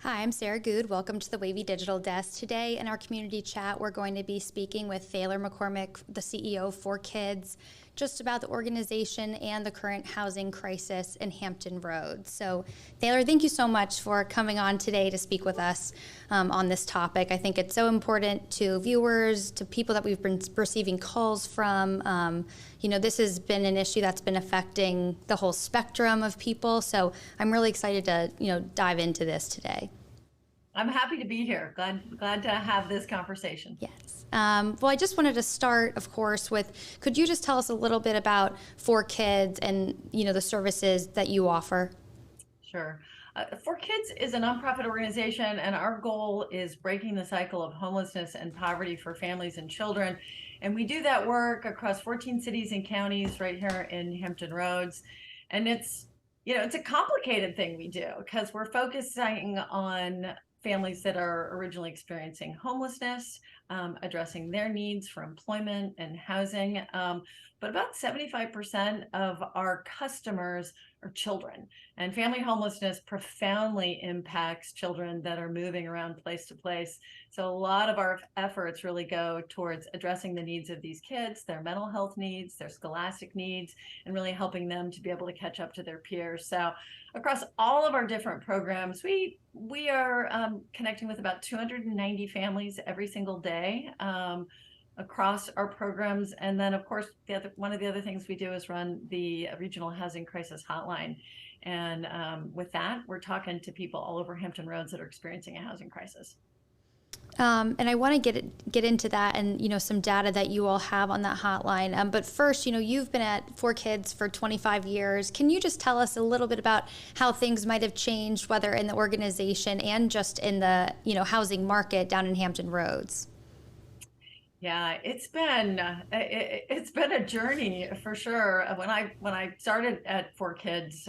Hi, I'm Sarah Good. Welcome to the Wavy Digital Desk. Today in our community chat, we're going to be speaking with Thaler McCormick, the CEO of ForKids, just about the organization and the current housing crisis in Hampton Roads. So, Thaler, thank you so much for coming on today to speak with us on this topic. I think it's so important to viewers, to people that we've been receiving calls from. This has been an issue that's been affecting the whole spectrum of people. So I'm really excited to, dive into this today. I'm happy to be here. Glad to have this conversation. Yes. Well, I just wanted to start, of course, with could you just tell us a little bit about ForKids and the services that you offer? Sure. ForKids is a nonprofit organization, and our goal is breaking the cycle of homelessness and poverty for families and children. And we do that work across 14 cities and counties right here in Hampton Roads. And it's a complicated thing we do because we're focusing on families that are originally experiencing homelessness, addressing their needs for employment and housing. But about 75% of our customers are children, and family homelessness profoundly impacts children that are moving around place to place. So a lot of our efforts really go towards addressing the needs of these kids, their mental health needs, their scholastic needs, and really helping them to be able to catch up to their peers. So across all of our different programs, we are connecting with about 290 families every single day across our programs. And then, of course, one of the other things we do is run the regional housing crisis hotline. And with that, we're talking to people all over Hampton Roads that are experiencing a housing crisis. And I want to get into that and some data that you all have on that hotline. But first, you've been at ForKids for 25 years. Can you just tell us a little bit about how things might have changed, whether in the organization and just in the housing market down in Hampton Roads? Yeah, it's been a journey for sure. When I started at ForKids,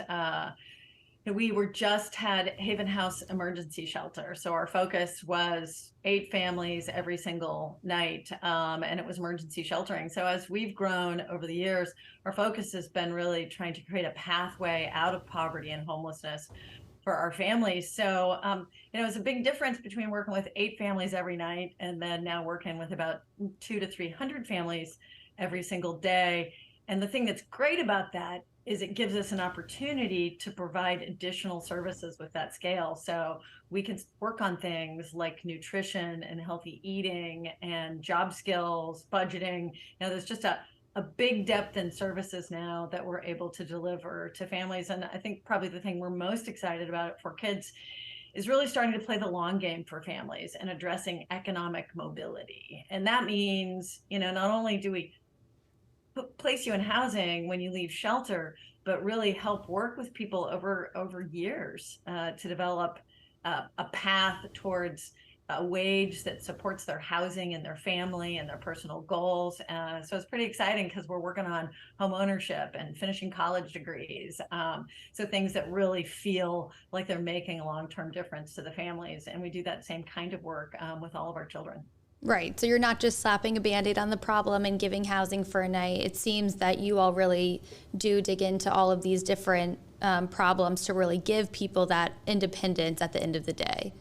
we were just had Haven House Emergency Shelter. So our focus was 8 families every single night, and it was emergency sheltering. So as we've grown over the years, our focus has been really trying to create a pathway out of poverty and homelessness for our families. So, it's a big difference between working with 8 families every night and then now working with about 200 to 300 families every single day. And the thing that's great about that is it gives us an opportunity to provide additional services with that scale. So we can work on things like nutrition and healthy eating and job skills, budgeting. There's just a big depth in services now that we're able to deliver to families. And I think probably the thing we're most excited about ForKids is really starting to play the long game for families and addressing economic mobility. And that means, not only do we place you in housing when you leave shelter, but really help work with people over years to develop a path towards a wage that supports their housing and their family and their personal goals. So it's pretty exciting because we're working on home ownership and finishing college degrees. So things that really feel like they're making a long-term difference to the families. And we do that same kind of work with all of our children. Right. So you're not just slapping a Band-Aid on the problem and giving housing for a night. It seems that you all really do dig into all of these different problems to really give people that independence at the end of the day.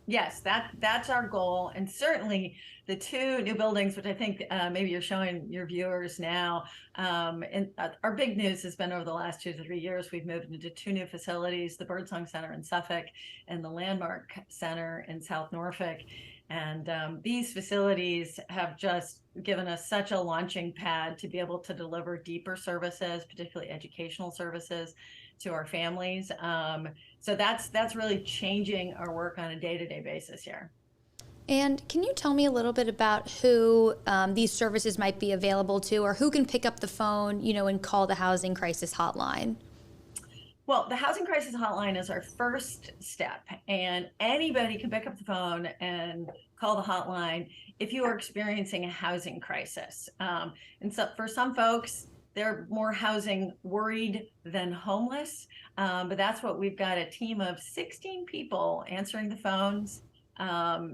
Yes, that's our goal. And certainly the 2 new buildings, which I think maybe you're showing your viewers now, and our big news has been over the last 2 to 3 years, we've moved into 2 new facilities, the Birdsong Center in Suffolk and the Landmark Center in South Norfolk. And these facilities have just given us such a launching pad to be able to deliver deeper services, particularly educational services, to our families. So that's really changing our work on a day-to-day basis here. And can you tell me a little bit about who these services might be available to, or who can pick up the phone, and call the housing crisis hotline? Well, the housing crisis hotline is our first step, and anybody can pick up the phone and call the hotline if you are experiencing a housing crisis. And so for some folks, they're more housing worried than homeless, but that's what we've got, a team of 16 people answering the phones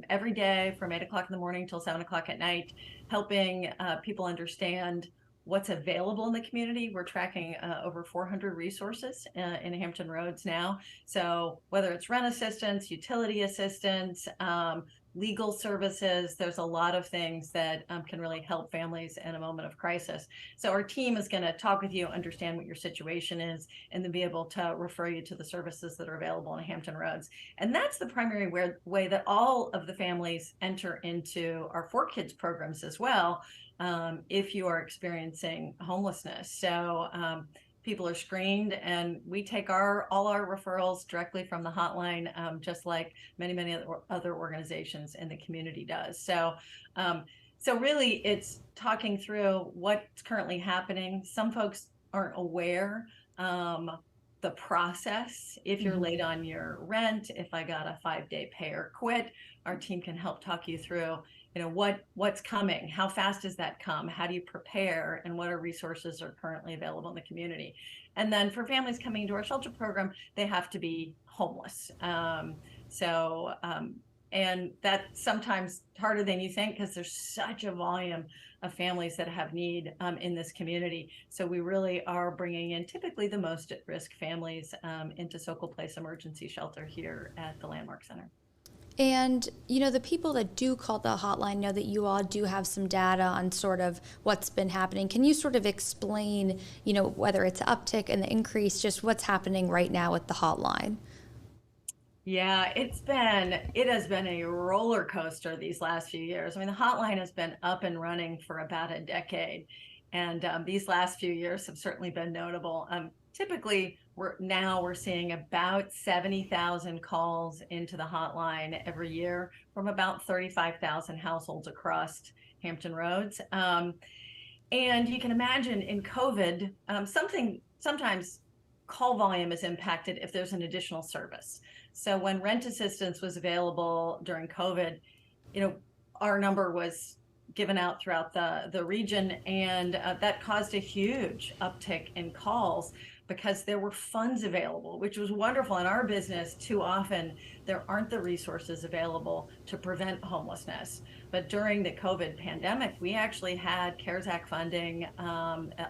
every day from 8 o'clock in the morning till 7 o'clock at night, helping people understand what's available in the community. We're tracking over 400 resources in Hampton Roads now. So whether it's rent assistance, utility assistance, legal services, there's a lot of things that can really help families in a moment of crisis. So our team is going to talk with you, understand what your situation is, and then be able to refer you to the services that are available in Hampton Roads. And that's the primary way that all of the families enter into our ForKids programs as well, if you are experiencing homelessness. So people are screened, and we take all our referrals directly from the hotline, just like many other organizations in the community does. So really it's talking through what's currently happening. Some folks aren't aware the process. If you're late on your rent, if I got a 5-day pay or quit, our team can help talk you through what's coming, how fast does that come, how do you prepare, and what are resources are currently available in the community. And then for families coming into our shelter program, they have to be homeless. And that's sometimes harder than you think, because there's such a volume of families that have need in this community. So we really are bringing in typically the most at-risk families into Sokol Place Emergency Shelter here at the Landmark Center. And, the people that do call the hotline know that you all do have some data on sort of what's been happening. Can you sort of explain, whether it's uptick and the increase, just what's happening right now with the hotline? Yeah, it has been a roller coaster these last few years. I mean, the hotline has been up and running for about a decade. And these last few years have certainly been notable. Typically, we're seeing about 70,000 calls into the hotline every year from about 35,000 households across Hampton Roads. And you can imagine in COVID, sometimes call volume is impacted if there's an additional service. So when rent assistance was available during COVID, our number was given out throughout the region, and that caused a huge uptick in calls because there were funds available, which was wonderful. In our business, too often there aren't the resources available to prevent homelessness. But during the COVID pandemic, we actually had CARES Act funding,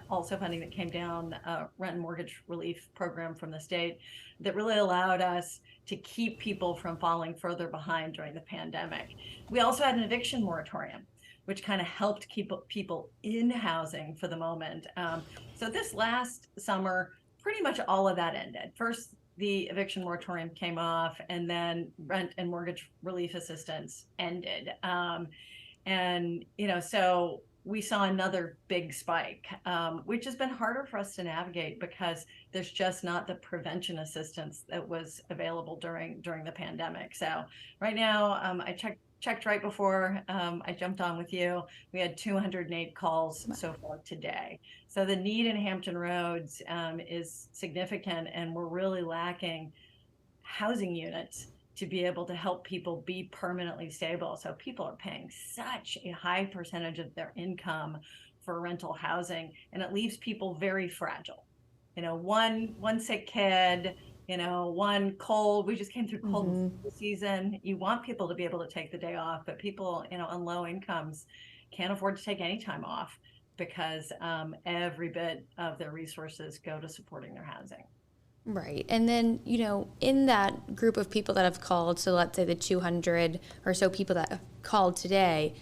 also funding that came down, rent and mortgage relief program from the state, that really allowed us to keep people from falling further behind during the pandemic. We also had an eviction moratorium, which kind of helped keep people in housing for the moment. So this last summer, pretty much all of that ended. First, the eviction moratorium came off, and then rent and mortgage relief assistance ended. So we saw another big spike, which has been harder for us to navigate because there's just not the prevention assistance that was available during the pandemic. So right now, I checked right before I jumped on with you. We had 208 calls so far today. So the need in Hampton Roads is significant, and we're really lacking housing units to be able to help people be permanently stable. So people are paying such a high percentage of their income for rental housing, and it leaves people very fragile. One sick kid, one cold. We just came through cold season. You want people to be able to take the day off, but people, on low incomes can't afford to take any time off because every bit of their resources go to supporting their housing. Right. And then, in that group of people that have called, so let's say the 200 or so people that have called today,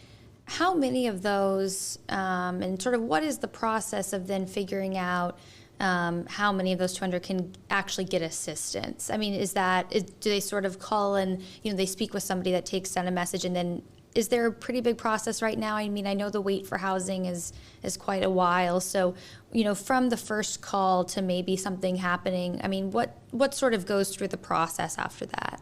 how many of those, and sort of what is the process of then figuring out how many of those 200 can actually get assistance? I mean, do they sort of call and, they speak with somebody that takes down a message, and then is there a pretty big process right now? I mean, I know the wait for housing is quite a while. So, from the first call to maybe something happening, I mean, what sort of goes through the process after that?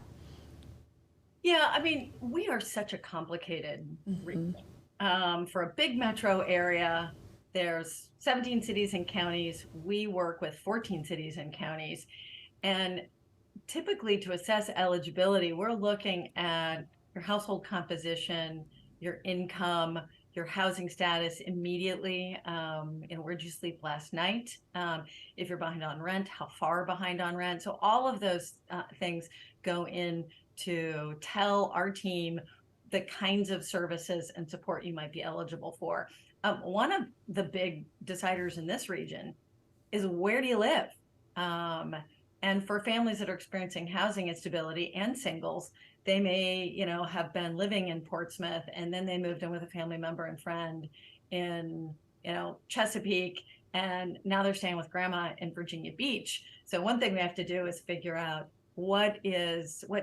Yeah, I mean, we are such a complicated region. For a big metro area, there's 17 cities and counties. We work with 14 cities and counties. And typically to assess eligibility, we're looking at your household composition, your income, your housing status immediately. Where'd you sleep last night? If you're behind on rent, how far behind on rent? So all of those things go in to tell our team the kinds of services and support you might be eligible for. one of the big deciders in this region is, where do you live? Um, and for families that are experiencing housing instability and singles, they may, have been living in Portsmouth, and then they moved in with a family member and friend in, Chesapeake, and now they're staying with grandma in Virginia Beach. So one thing we have to do is figure out what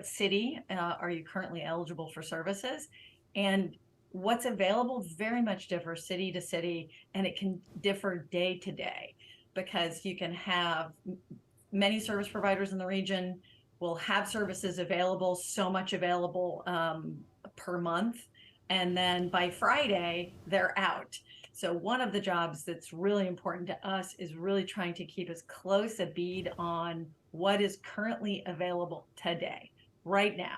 city are you currently eligible for services, and what's available very much differs city to city, and it can differ day to day, because you can have many service providers in the region will have services available, so much available per month, and then by Friday they're out. So one of the jobs that's really important to us is really trying to keep as close a bead on what is currently available today, right now,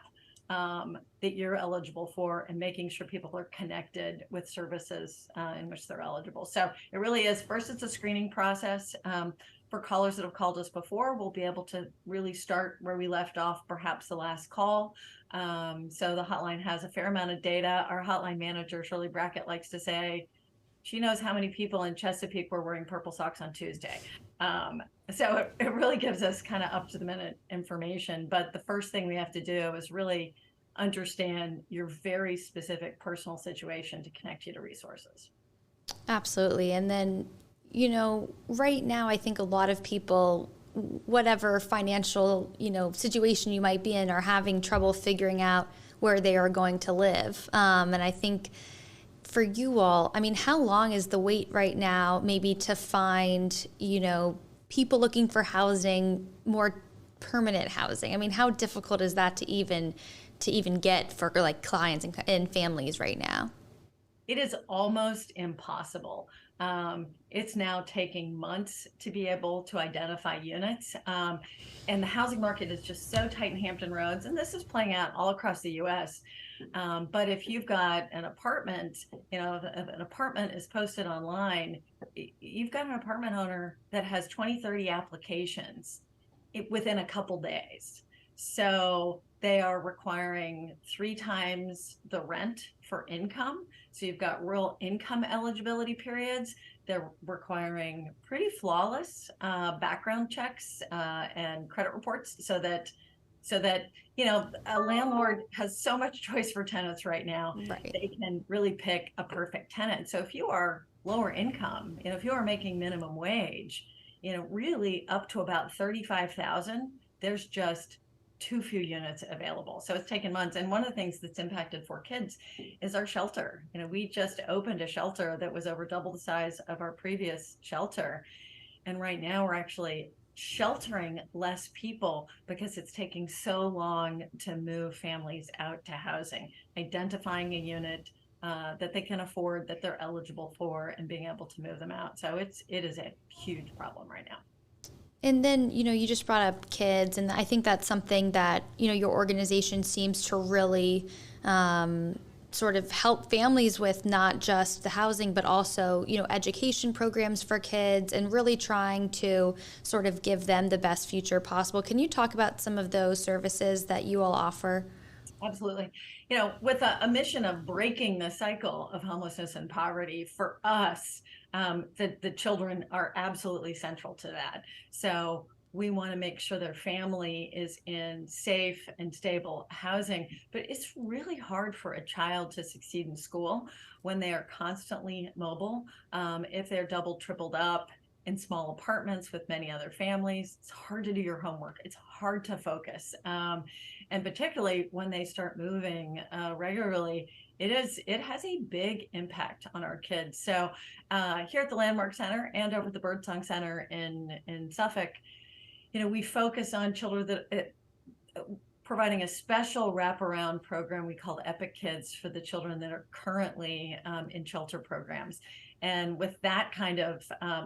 that you're eligible for, and making sure people are connected with services in which they're eligible. So it really is, first, it's a screening process. For callers that have called us before, we'll be able to really start where we left off, perhaps the last call. So the hotline has a fair amount of data. Our hotline manager, Shirley Brackett, likes to say she knows how many people in Chesapeake were wearing purple socks on Tuesday. So it really gives us kind of up to the minute information. But the first thing we have to do is really understand your very specific personal situation to connect you to resources. Absolutely. And then, right now, I think a lot of people, whatever financial, situation you might be in, are having trouble figuring out where they are going to live. And I think for you all, I mean, how long is the wait right now, maybe to find, people looking for housing, more permanent housing? I mean, how difficult is that to even get for like clients and families right now? It is almost impossible. It's now taking months to be able to identify units. And the housing market is just so tight in Hampton Roads, and this is playing out all across the US. But if you've got an apartment, if an apartment is posted online, you've got an apartment owner that has 20, 30 applications within a couple days. So they are requiring 3 times the rent for income. So you've got real income eligibility periods. They're requiring pretty flawless background checks and credit reports, so that a landlord has so much choice for tenants right now. Right. They can really pick a perfect tenant. So if you are lower income, if you are making minimum wage, really up to about 35,000, there's just too few units available. So it's taken months. And one of the things that's impacted ForKids is our shelter. We just opened a shelter that was over double the size of our previous shelter. And right now we're actually sheltering less people because it's taking so long to move families out to housing, identifying a unit that they can afford, that they're eligible for, and being able to move them out. So it is a huge problem right now. And then, you just brought up kids, and I think that's something that, your organization seems to really sort of help families with, not just the housing, but also, education programs for kids, and really trying to sort of give them the best future possible. Can you talk about some of those services that you all offer? Absolutely. With a mission of breaking the cycle of homelessness and poverty, for us, the children are absolutely central to that. So we want to make sure their family is in safe and stable housing. But it's really hard for a child to succeed in school when they are constantly mobile. If they're double, tripled up in small apartments with many other families, it's hard to do your homework. It's hard to focus. And particularly when they start moving regularly, it has a big impact on our kids. So here at the Landmark Center and over at the Birdsong Center in Suffolk, we focus on children that providing a special wraparound program we call Epic Kids for the children that are currently in shelter programs. And with that kind of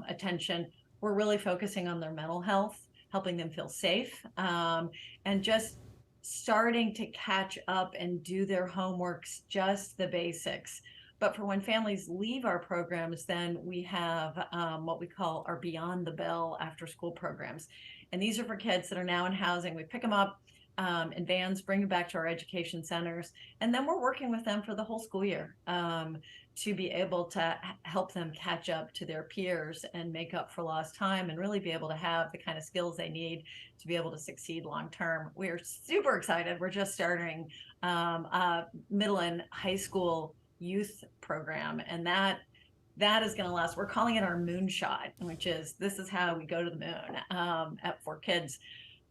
attention, we're really focusing on their mental health, helping them feel safe, and just starting to catch up and do their homeworks, just the basics. But for when families leave our programs, then we have what we call our Beyond the Bell after school programs. And these are for kids that are now in housing. We pick them up, in vans, bring them back to our education centers. And then we're working with them for the whole school year to be able to help them catch up to their peers and make up for lost time and really be able to have the kind of skills they need to be able to succeed long term. We're super excited. We're just starting a middle and high school youth program, and that is going to last. We're calling it our moonshot, which is this is how we go to the moon at ForKids,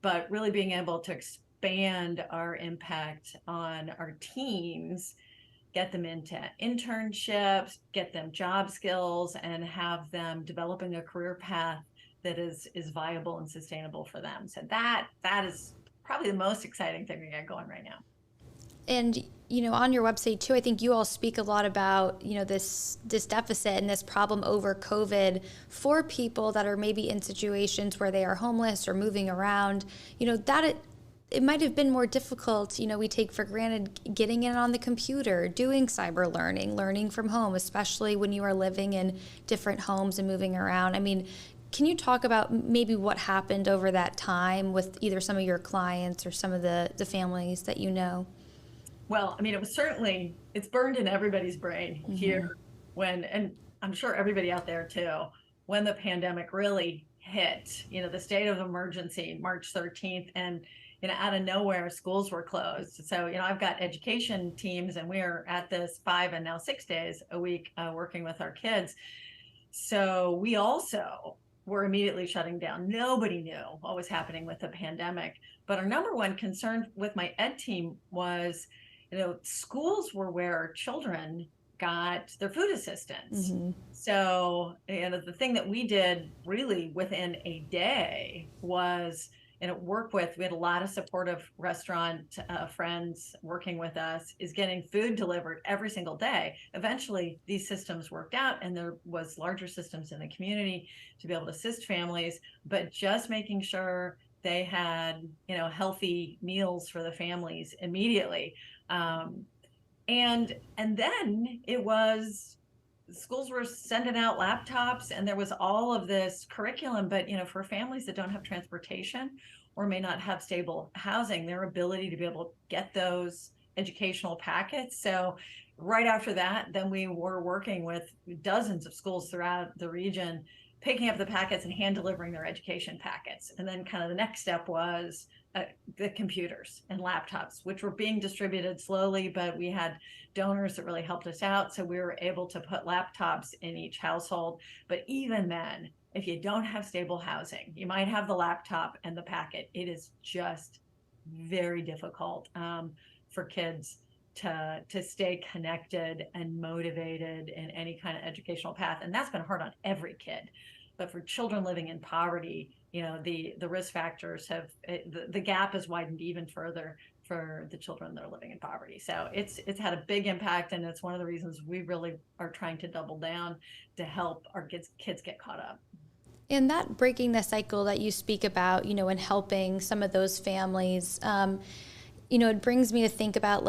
but really being able to expand our impact on our teams, get them into internships, get them job skills, and have them developing a career path that is viable and sustainable for them. So that is probably the most exciting thing we got going right now. And, on your website too, I think you all speak a lot about, this deficit and this problem over COVID for people that are maybe in situations where they are homeless or moving around, that it might have been more difficult, we take for granted getting in on the computer, doing cyber learning from home, especially when you are living in different homes and moving around. I mean, can you talk about maybe what happened over that time with either some of your clients or some of the families that you know? Well, I mean, it's burned in everybody's brain here and I'm sure everybody out there too, when the pandemic really hit, the state of emergency, March 13th, and out of nowhere, schools were closed. So, I've got education teams, and we're at this 5 and now 6 days a week working with our kids. So we also were immediately shutting down. Nobody knew what was happening with the pandemic. But our number one concern with my ed team was, schools were where children got their food assistance. So, the thing that we did really within a day was, we had a lot of supportive restaurant friends working with us, is getting food delivered every single day. Eventually, these systems worked out, and there was larger systems in the community to be able to assist families, but just making sure they had, healthy meals for the families immediately. And then it was, schools were sending out laptops, and there was all of this curriculum, but for families that don't have transportation or may not have stable housing, their ability to be able to get those educational packets. So right after that, then we were working with dozens of schools throughout the region, picking up the packets and hand delivering their education packets. And then kind of the next step was the computers and laptops, which were being distributed slowly, but we had donors that really helped us out. So we were able to put laptops in each household. But even then, if you don't have stable housing, you might have the laptop and the packet. It is just very difficult for kids to stay connected and motivated in any kind of educational path. And that's been hard on every kid. But for children living in poverty, the risk factors the gap has widened even further for the children that are living in poverty. So it's had a big impact, and it's one of the reasons we really are trying to double down to help our kids get caught up. And that breaking the cycle that you speak about, and helping some of those families, it brings me to think about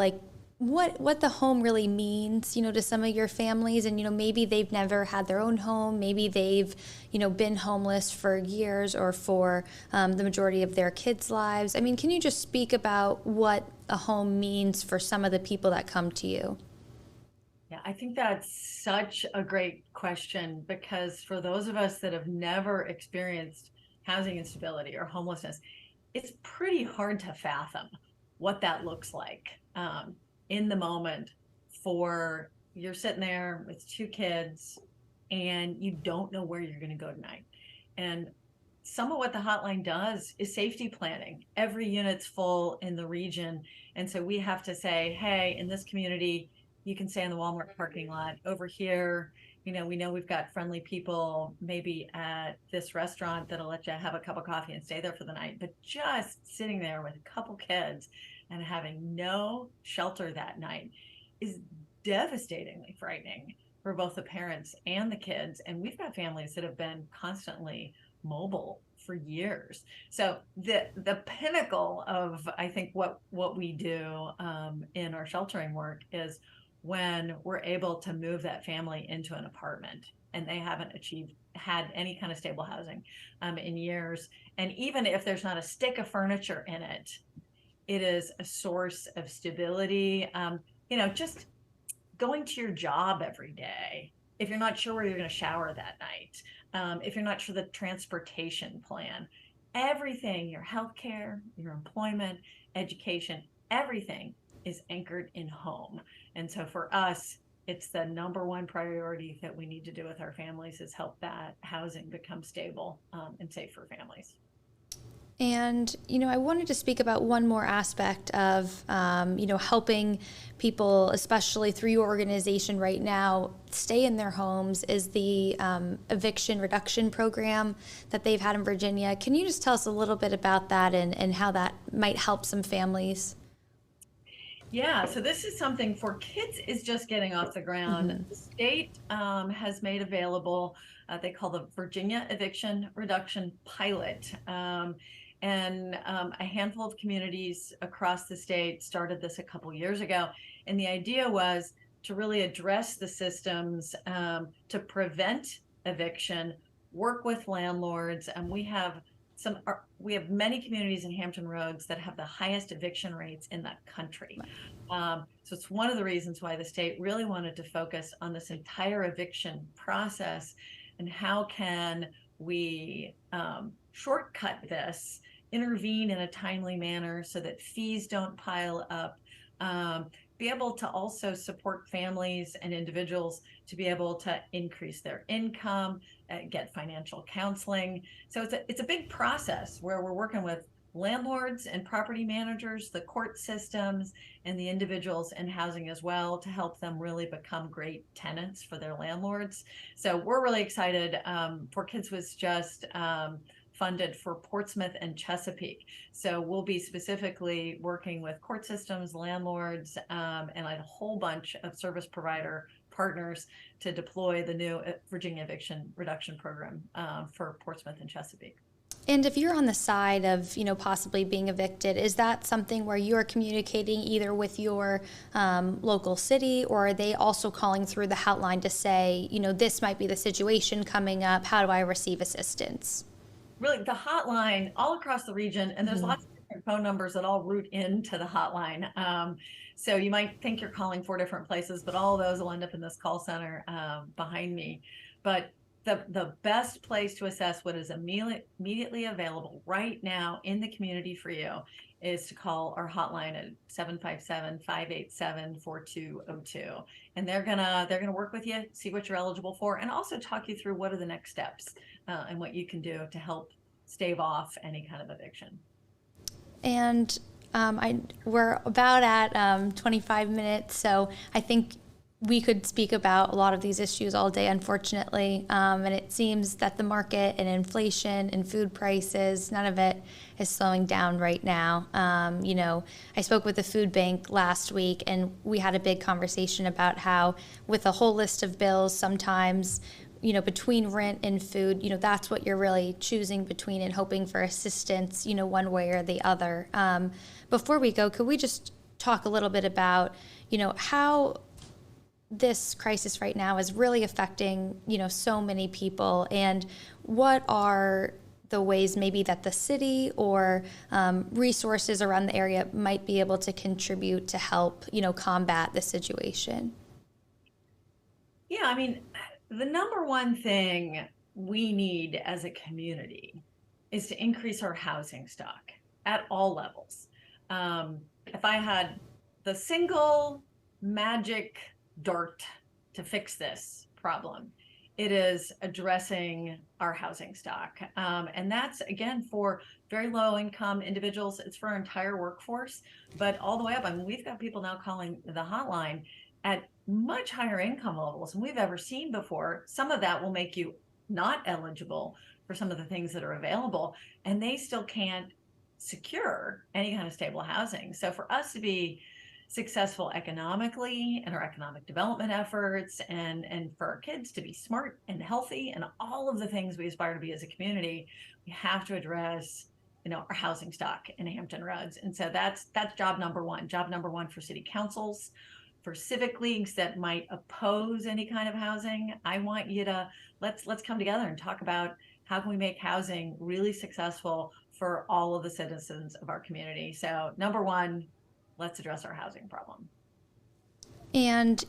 what the home really means, to some of your families. And, maybe they've never had their own home. Maybe they've, been homeless for years or for the majority of their kids' lives. I mean, can you just speak about what a home means for some of the people that come to you? Yeah, I think that's such a great question, because for those of us that have never experienced housing instability or homelessness, it's pretty hard to fathom what that looks like. In the moment, for you're sitting there with 2 kids and you don't know where you're going to go tonight. And some of what the hotline does is safety planning. Every unit's full in the region. And so we have to say, hey, in this community, you can stay in the Walmart parking lot. Over here, we know we've got friendly people maybe at this restaurant that'll let you have a cup of coffee and stay there for the night. But just sitting there with a couple kids and having no shelter that night is devastatingly frightening for both the parents and the kids. And we've got families that have been constantly mobile for years. So the pinnacle of, I think, what we do in our sheltering work is when we're able to move that family into an apartment and they haven't had any kind of stable housing in years. And even if there's not a stick of furniture in it, It is a source of stability. Just going to your job every day, if you're not sure where you're going to shower that night, if you're not sure the transportation plan, everything, your healthcare, your employment, education, everything is anchored in home. And so for us, it's the number one priority that we need to do with our families is help that housing become stable and safe for families. And, I wanted to speak about one more aspect of, helping people, especially through your organization right now, stay in their homes is the eviction reduction program that they've had in Virginia. Can you just tell us a little bit about that and how that might help some families? Yeah, so this is something ForKids is just getting off the ground. The state has made available, they call the Virginia Eviction Reduction Pilot. A handful of communities across the state started this a couple years ago. And the idea was to really address the systems to prevent eviction, work with landlords. And we have many communities in Hampton Roads that have the highest eviction rates in the country. So it's one of the reasons why the state really wanted to focus on this entire eviction process and how can we shortcut this, intervene in a timely manner so that fees don't pile up, be able to also support families and individuals to be able to increase their income, get financial counseling. So it's a big process where we're working with landlords and property managers, the court systems, and the individuals in housing as well to help them really become great tenants for their landlords. So we're really excited. ForKids was just funded for Portsmouth and Chesapeake. So we'll be specifically working with court systems, landlords, and a whole bunch of service provider partners to deploy the new Virginia Eviction Reduction Program for Portsmouth and Chesapeake. And if you're on the side of, possibly being evicted, is that something where you're communicating either with your local city, or are they also calling through the hotline to say, this might be the situation coming up, how do I receive assistance? Really, the hotline all across the region, and there's lots of different phone numbers that all route into the hotline. So you might think you're calling 4 different places, but all of those will end up in this call center behind me. But the best place to assess what is immediately available right now in the community for you is to call our hotline at 757-587-4202. And they're gonna work with you, see what you're eligible for, and also talk you through what are the next steps and what you can do to help stave off any kind of eviction. And we're about at 25 minutes, so I think we could speak about a lot of these issues all day, unfortunately. And it seems that the market and inflation and food prices, none of it is slowing down right now. I spoke with the food bank last week, and we had a big conversation about how with a whole list of bills, sometimes, between rent and food, that's what you're really choosing between and hoping for assistance, one way or the other. Before we go, could we just talk a little bit about, how this crisis right now is really affecting, so many people, and what are the ways maybe that the city or resources around the area might be able to contribute to help, combat the situation? Yeah, I mean, the number one thing we need as a community is to increase our housing stock at all levels. If I had the single magic dart to fix this problem, it is addressing our housing stock. And that's, again, for very low income individuals. It's for our entire workforce, but all the way up. I mean, we've got people now calling the hotline at much higher income levels than we've ever seen before. Some of that will make you not eligible for some of the things that are available, and they still can't secure any kind of stable housing. So for us to be successful economically in our economic development efforts, and for our kids to be smart and healthy and all of the things we aspire to be as a community, we have to address our housing stock in Hampton Roads. And so that's job number one. Job number one for city councils, for civic leagues that might oppose any kind of housing. I want you to let's come together and talk about how can we make housing really successful for all of the citizens of our community. So number one, let's address our housing problem. And,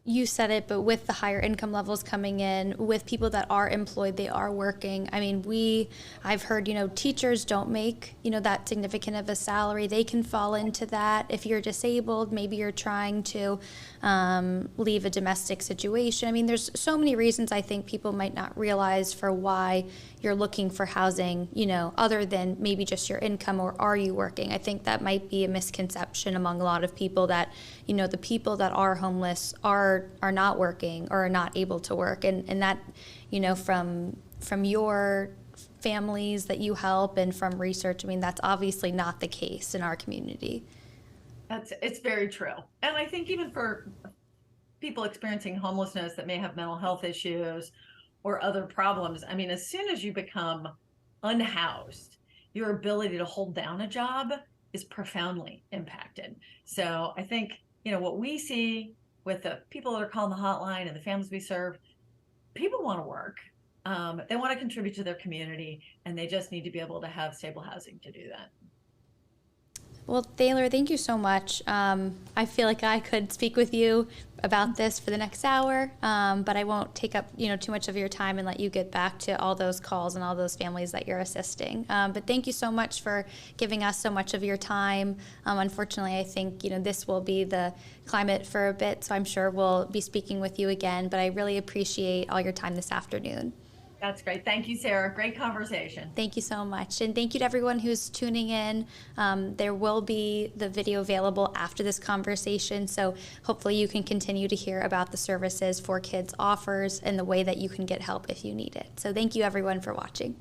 you said it, but with the higher income levels coming in, with people that are employed, they are working. I mean, I've heard, teachers don't make, that significant of a salary. They can fall into that. If you're disabled, maybe you're trying to leave a domestic situation. I mean, there's so many reasons I think people might not realize for why you're looking for housing, other than maybe just your income, or are you working? I think that might be a misconception among a lot of people that, the people that are homeless are not working or are not able to work. And that, from your families that you help and from research, I mean, that's obviously not the case in our community. It's very true. And I think even for people experiencing homelessness that may have mental health issues or other problems, I mean, as soon as you become unhoused, your ability to hold down a job is profoundly impacted. So I think, what we see with the people that are calling the hotline and the families we serve, people want to work. They want to contribute to their community, and they just need to be able to have stable housing to do that. Well, Thaler, thank you so much. I feel like I could speak with you about this for the next hour, but I won't take up too much of your time and let you get back to all those calls and all those families that you're assisting. But thank you so much for giving us so much of your time. Unfortunately, I think this will be the climate for a bit, so I'm sure we'll be speaking with you again. But I really appreciate all your time this afternoon. That's great. Thank you, Sarah. Great conversation. Thank you so much. And thank you to everyone who's tuning in. There will be the video available after this conversation, so hopefully you can continue to hear about the services ForKids offers and the way that you can get help if you need it. So thank you, everyone, for watching.